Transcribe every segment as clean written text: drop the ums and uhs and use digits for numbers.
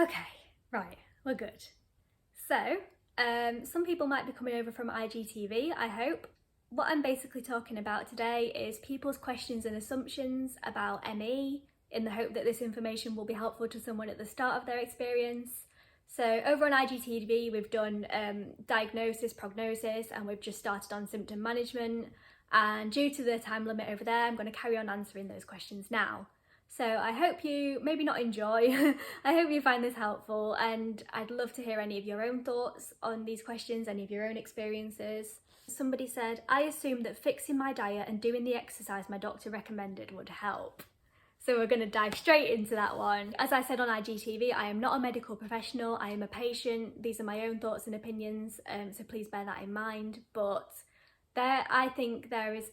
Okay, right, we're good. So, some people might be coming over from IGTV, I hope. What I'm basically talking about today is people's questions and assumptions about ME, in the hope that this information will be helpful to someone at the start of their experience. So over on IGTV, we've done diagnosis, prognosis, and we've just started on symptom management. And due to the time limit over there, I'm going to carry on answering those questions now. So I hope you, maybe not enjoy, I hope you find this helpful, and I'd love to hear any of your own thoughts on these questions, any of your own experiences. Somebody said, I assumed that fixing my diet and doing the exercise my doctor recommended would help. So we're going to dive straight into that one. As I said on IGTV, I am not a medical professional, I am a patient. These are my own thoughts and opinions, so please bear that in mind. But I think there is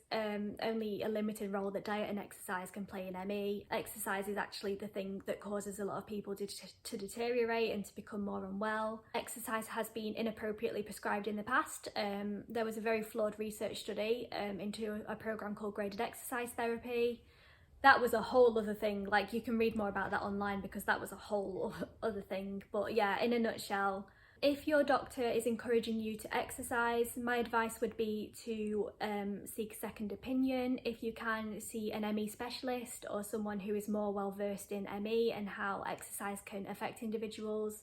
only a limited role that diet and exercise can play in ME. Exercise is actually the thing that causes a lot of people to deteriorate and to become more unwell. Exercise has been inappropriately prescribed in the past. There was a very flawed research study into a program called graded exercise therapy. That was a whole other thing. Like, you can read more about that online because that was a whole other thing. But yeah, in a nutshell, if your doctor is encouraging you to exercise, my advice would be to seek a second opinion. If you can, see an ME specialist or someone who is more well versed in ME and how exercise can affect individuals.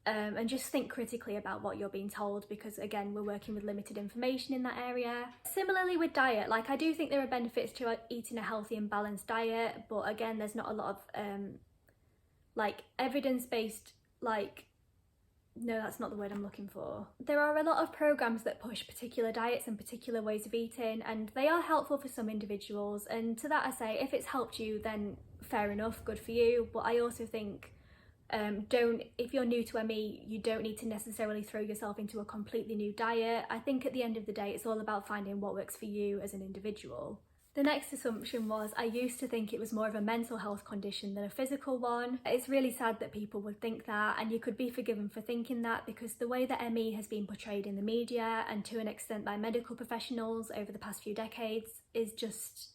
And just think critically about what you're being told, because again, we're working with limited information in that area. Similarly with diet, like, I do think there are benefits to eating a healthy and balanced diet, but again, there's not a lot of like evidence-based, like, no, that's not the word I'm looking for. There are a lot of programs that push particular diets and particular ways of eating, and they are helpful for some individuals, and to that I say, if it's helped you, then fair enough, good for you. But I also think if you're new to ME, you don't need to necessarily throw yourself into a completely new diet. I think at the end of the day, it's all about finding what works for you as an individual. The next assumption was, I used to think it was more of a mental health condition than a physical one. It's really sad that people would think that, and you could be forgiven for thinking that, because the way that ME has been portrayed in the media and to an extent by medical professionals over the past few decades is just,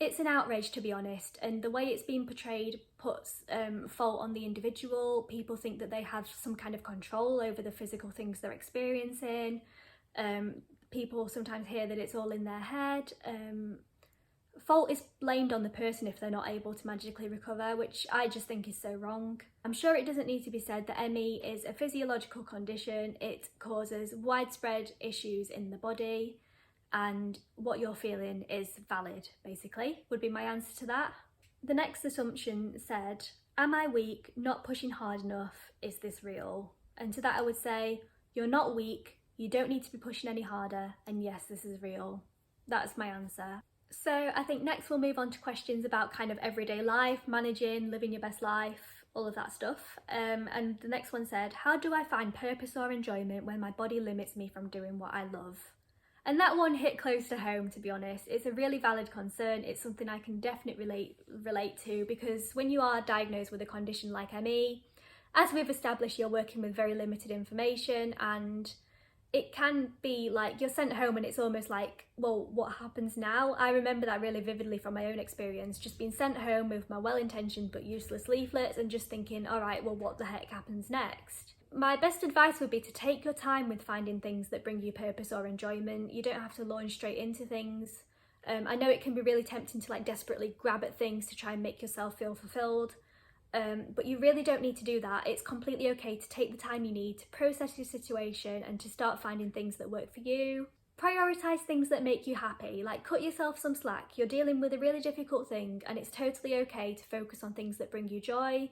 it's an outrage, to be honest. And the way it's been portrayed puts fault on the individual. People think that they have some kind of control over the physical things they're experiencing. People sometimes hear that it's all in their head. Fault is blamed on the person if they're not able to magically recover, which I just think is so wrong. I'm sure it doesn't need to be said that ME is a physiological condition. It causes widespread issues in the body, and what you're feeling is valid, basically, would be my answer to that. The next assumption said, am I weak, not pushing hard enough, is this real? And to that I would say, you're not weak, you don't need to be pushing any harder, and yes, this is real. That's my answer. So I think next we'll move on to questions about kind of everyday life, managing, living your best life, all of that stuff. And the next one said, how do I find purpose or enjoyment when my body limits me from doing what I love? And that one hit close to home, to be honest. It's a really valid concern. It's something I can definitely relate to, because when you are diagnosed with a condition like ME, as we've established, you're working with very limited information, and it can be like you're sent home and it's almost like, well, what happens now? I remember that really vividly from my own experience, just being sent home with my well-intentioned but useless leaflets and just thinking, all right, well, what the heck happens next? My best advice would be to take your time with finding things that bring you purpose or enjoyment. You don't have to launch straight into things. I know it can be really tempting to like desperately grab at things to try and make yourself feel fulfilled, but you really don't need to do that. It's completely okay to take the time you need to process your situation and to start finding things that work for you. Prioritise things that make you happy, like cut yourself some slack. You're dealing with a really difficult thing, and it's totally okay to focus on things that bring you joy.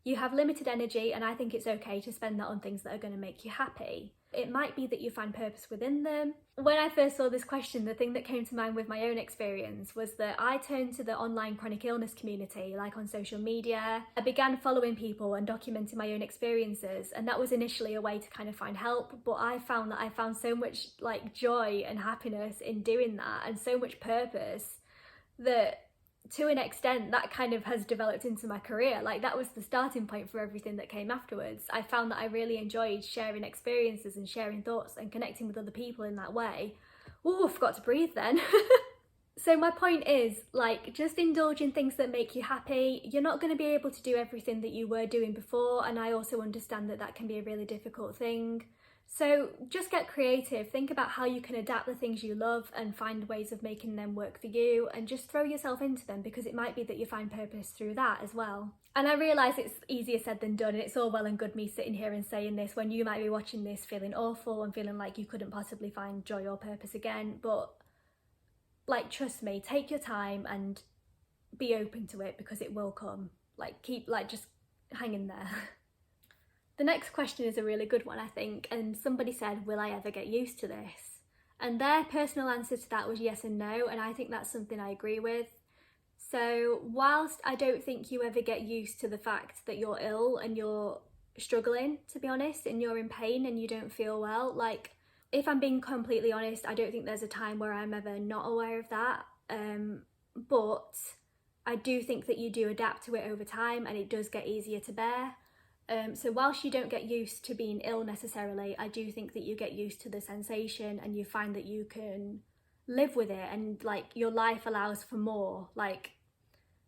You have limited energy, and I think it's okay to spend that on things that are going to make you happy. It might be that you find purpose within them. When I first saw this question, the thing that came to mind with my own experience was that I turned to the online chronic illness community, like on social media. I began following people and documenting my own experiences, and that was initially a way to kind of find help, but I found that I found so much like joy and happiness in doing that, and so much purpose, that to an extent that kind of has developed into my career. Like, that was the starting point for everything that came afterwards. I found that I really enjoyed sharing experiences and sharing thoughts and connecting with other people in that way. Ooh, I forgot to breathe then. So my point is, like, just indulge in things that make you happy. You're not going to be able to do everything that you were doing before, and I also understand that that can be a really difficult thing. So just get creative, think about how you can adapt the things you love and find ways of making them work for you, and just throw yourself into them, because it might be that you find purpose through that as well. And I realise it's easier said than done, and it's all well and good me sitting here and saying this when you might be watching this feeling awful and feeling like you couldn't possibly find joy or purpose again, but like, trust me, take your time and be open to it, because it will come. Like, just hang in there. The next question is a really good one, I think, and somebody said, will I ever get used to this? And their personal answer to that was yes and no, and I think that's something I agree with. So whilst I don't think you ever get used to the fact that you're ill and you're struggling, to be honest, and you're in pain and you don't feel well, like, if I'm being completely honest, I don't think there's a time where I'm ever not aware of that, but I do think that you do adapt to it over time, and it does get easier to bear. So whilst you don't get used to being ill necessarily, I do think that you get used to the sensation, and you find that you can live with it, and like, your life allows for more. Like,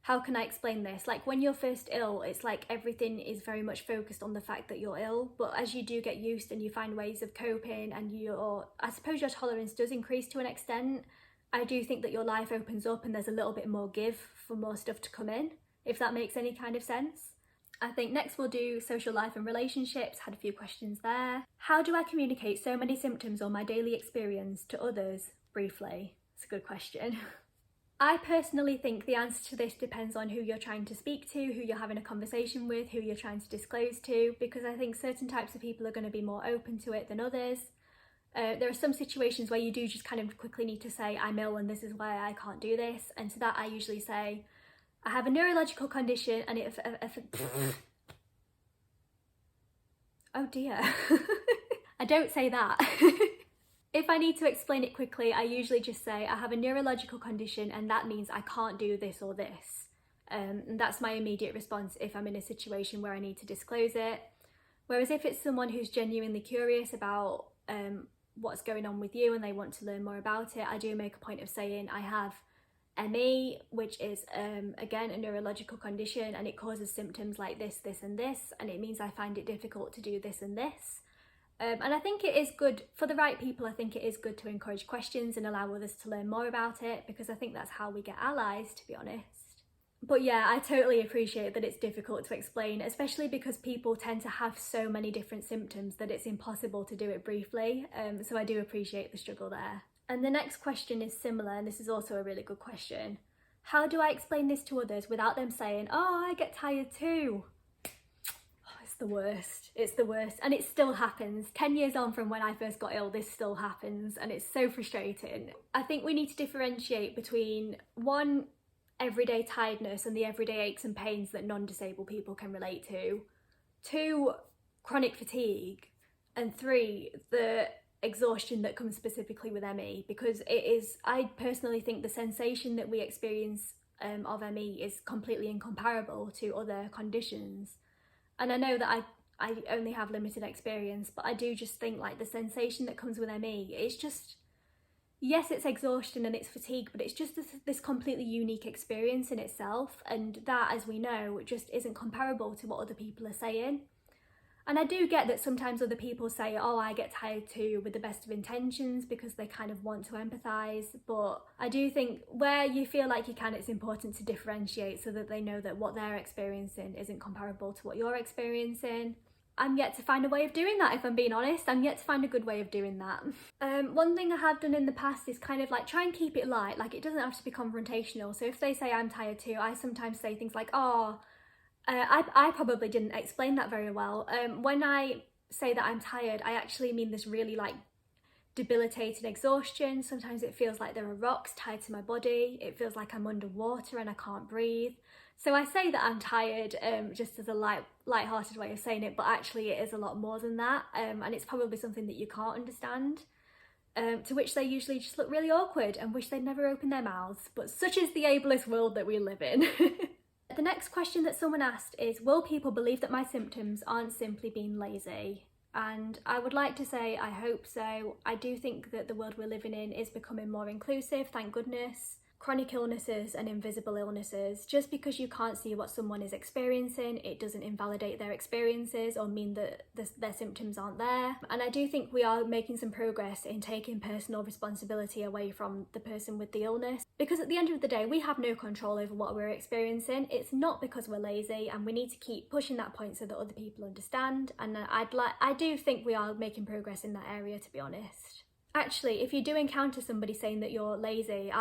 how can I explain this? Like, when you're first ill, it's like everything is very much focused on the fact that you're ill, but as you do get used and you find ways of coping, and I suppose your tolerance does increase to an extent, I do think that your life opens up and there's a little bit more give for more stuff to come in, if that makes any kind of sense. I think next we'll do social life and relationships, had a few questions there. How do I communicate so many symptoms or my daily experience to others briefly? It's a good question. I personally think the answer to this depends on who you're trying to speak to, who you're having a conversation with, who you're trying to disclose to, because I think certain types of people are going to be more open to it than others. There are some situations where you do just kind of quickly need to say, I'm ill and this is why I can't do this, and to that I usually say, I have a neurological condition and it... Oh dear. I don't say that. If I need to explain it quickly, I usually just say, I have a neurological condition and that means I can't do this or this. And that's my immediate response if I'm in a situation where I need to disclose it. Whereas if it's someone who's genuinely curious about what's going on with you and they want to learn more about it, I do make a point of saying I have ME, which is again a neurological condition, and it causes symptoms like this, this and this, and it means I find it difficult to do this and this. And I think it is good, for the right people, I think it is good to encourage questions and allow others to learn more about it, because I think that's how we get allies, to be honest. But yeah, I totally appreciate that it's difficult to explain, especially because people tend to have so many different symptoms that it's impossible to do it briefly, so I do appreciate the struggle there. And the next question is similar, and this is also a really good question. How do I explain this to others without them saying, oh, I get tired too? It's the worst. It's the worst. And it still happens. 10 years on from when I first got ill, this still happens, and it's so frustrating. I think we need to differentiate between, one, everyday tiredness and the everyday aches and pains that non-disabled people can relate to, two, chronic fatigue, and three, the exhaustion that comes specifically with ME, because it is, I personally think the sensation that we experience of ME is completely incomparable to other conditions. And I know that I only have limited experience, but I do just think like the sensation that comes with ME, it's just, yes, it's exhaustion and it's fatigue, but it's just this completely unique experience in itself, and that, as we know, just isn't comparable to what other people are saying. And I do get that sometimes other people say, oh, I get tired too, with the best of intentions, because they kind of want to empathise, but I do think where you feel like you can, it's important to differentiate so that they know that what they're experiencing isn't comparable to what you're experiencing. I'm yet to find a way of doing that, if I'm being honest. I'm yet to find a good way of doing that. One thing I have done in the past is kind of like try and keep it light, like it doesn't have to be confrontational. So if they say I'm tired too, I sometimes say things like, oh, I probably didn't explain that very well. When I say that I'm tired, I actually mean this really like debilitating exhaustion. Sometimes it feels like there are rocks tied to my body. It feels like I'm underwater and I can't breathe. So I say that I'm tired just as a light-hearted way of saying it, but actually it is a lot more than that, and it's probably something that you can't understand, to which they usually just look really awkward and wish they'd never opened their mouths, but such is the ableist world that we live in. The next question that someone asked is, will people believe that my symptoms aren't simply being lazy? And I would like to say I hope so. I do think that the world we're living in is becoming more inclusive, thank goodness. chronic illnesses and invisible illnesses. Just because you can't see what someone is experiencing, it doesn't invalidate their experiences or mean that their symptoms aren't there. And I do think we are making some progress in taking personal responsibility away from the person with the illness, because at the end of the day we have no control over what we're experiencing. It's not because we're lazy, and we need to keep pushing that point so that other people understand. And I do think we are making progress in that area, to be honest. Actually, if you do encounter somebody saying that you're lazy,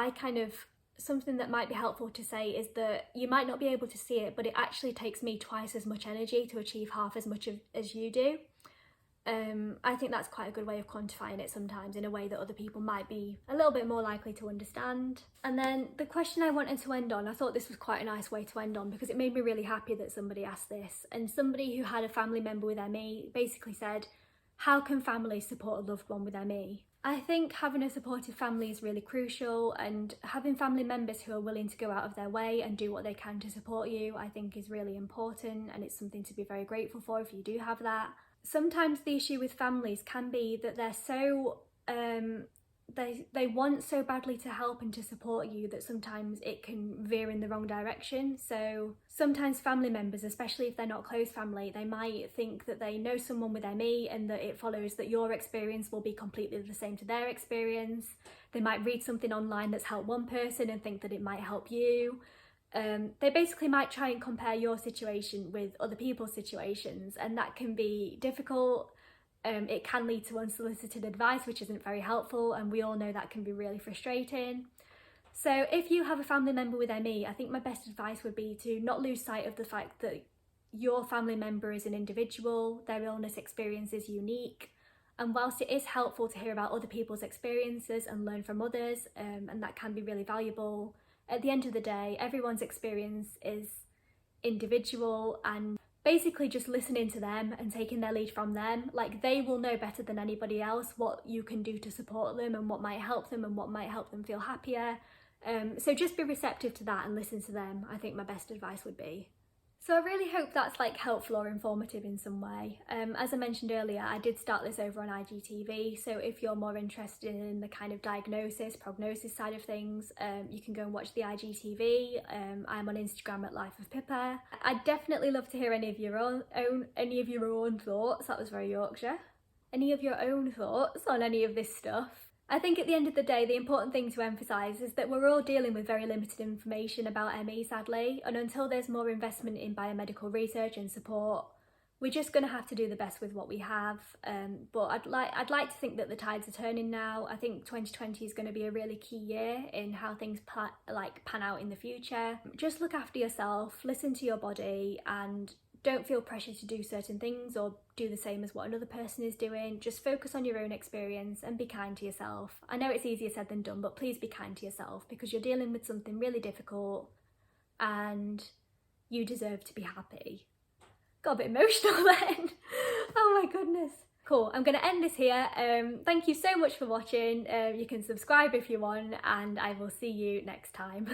something that might be helpful to say is that you might not be able to see it, but it actually takes me twice as much energy to achieve half as much as you do. I think that's quite a good way of quantifying it sometimes, in a way that other people might be a little bit more likely to understand. And then the question I wanted to end on, I thought this was quite a nice way to end on, because it made me really happy that somebody asked this. And somebody who had a family member with ME basically said, how can families support a loved one with ME? I think having a supportive family is really crucial, and having family members who are willing to go out of their way and do what they can to support you, I think is really important, and it's something to be very grateful for if you do have that. Sometimes the issue with families can be that they're so they want so badly to help and to support you that sometimes it can veer in the wrong direction. So sometimes family members, especially if they're not close family, they might think that they know someone with ME and that it follows that your experience will be completely the same to their experience. They might read something online that's helped one person and think that it might help you. They basically might try and compare your situation with other people's situations, and that can be difficult. It can lead to unsolicited advice, which isn't very helpful, and we all know that can be really frustrating. So if you have a family member with ME, I think my best advice would be to not lose sight of the fact that your family member is an individual, their illness experience is unique, and whilst it is helpful to hear about other people's experiences and learn from others, and that can be really valuable, at the end of the day, everyone's experience is individual, and basically just listening to them and taking their lead from them. Like, they will know better than anybody else what you can do to support them and what might help them and what might help them feel happier. So just be receptive to that and listen to them, I think my best advice would be. So I really hope that's like helpful or informative in some way. As I mentioned earlier, I did start this over on IGTV, so if you're more interested in the kind of diagnosis, prognosis side of things, you can go and watch the IGTV. I'm on Instagram at lifeofpippa. I'd definitely love to hear any of your own thoughts. That was very Yorkshire. Any of your own thoughts on any of this stuff. I think at the end of the day, the important thing to emphasise is that we're all dealing with very limited information about ME, sadly, and until there's more investment in biomedical research and support, we're just going to have to do the best with what we have. But I'd like to think that the tides are turning now. I think 2020 is going to be a really key year in how things pan out in the future. Just look after yourself, listen to your body, and don't feel pressure to do certain things or do the same as what another person is doing. Just focus on your own experience and be kind to yourself. I know it's easier said than done, but please be kind to yourself, because you're dealing with something really difficult and you deserve to be happy. Got a bit emotional then. Oh my goodness. Cool, I'm going to end this here. Thank you so much for watching. You can subscribe if you want, and I will see you next time.